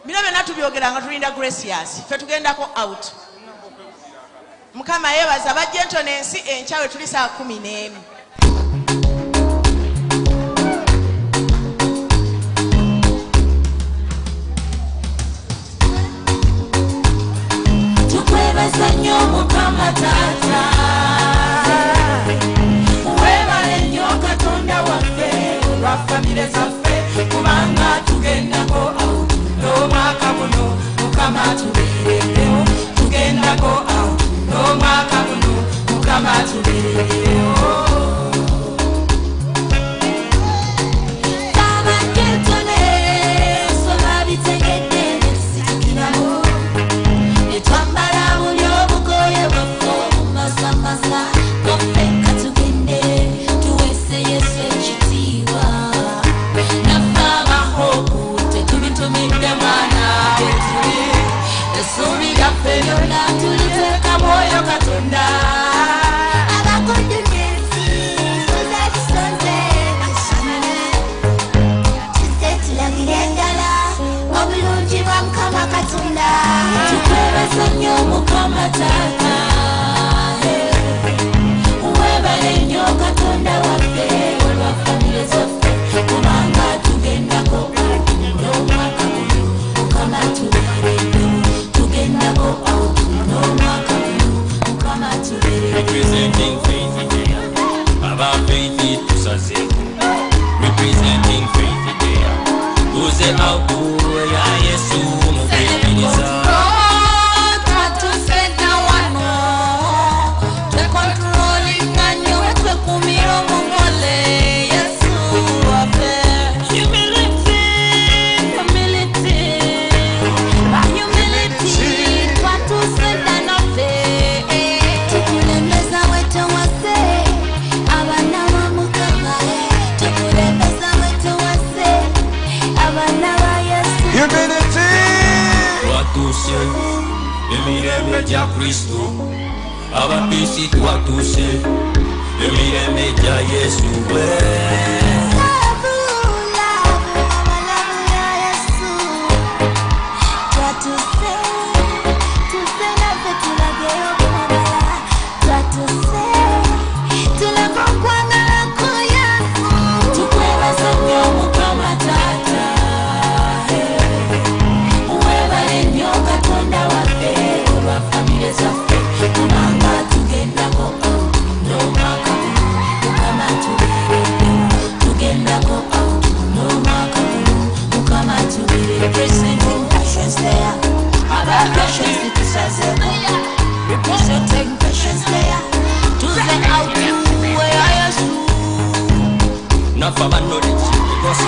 bino byonna tubyogera tulinda Gracious fe tugendako out. Mukama yebaza bagyentonensi enkyawe tuli saa 11. Tukwebaza nnyo Mukama Taata, webale nnyo Katonda waffe olwa famire zaffe kubanga tugendako out n'omwaka guno Mukama tubeereddewo, tugendako out n'omwaka guno Mukama tubeereddewo. Mukama Taata, webale nnyo Katonda waffe olwa famire zaffe kubanga tugendako n'omwaka guno Mukama tubeereddewo, tugendako out n'omwaka guno Mukama tubeereddewo. Representing Faith Day, aba Faith tusazeeko. Representing Faith Day, tuze out ya Yesu mukwekkiriza. Emirembe gya Kristo abapisi twatuse emirembe gya Yesu representing Patience there, tuze out where I am. Not for my knowledge, because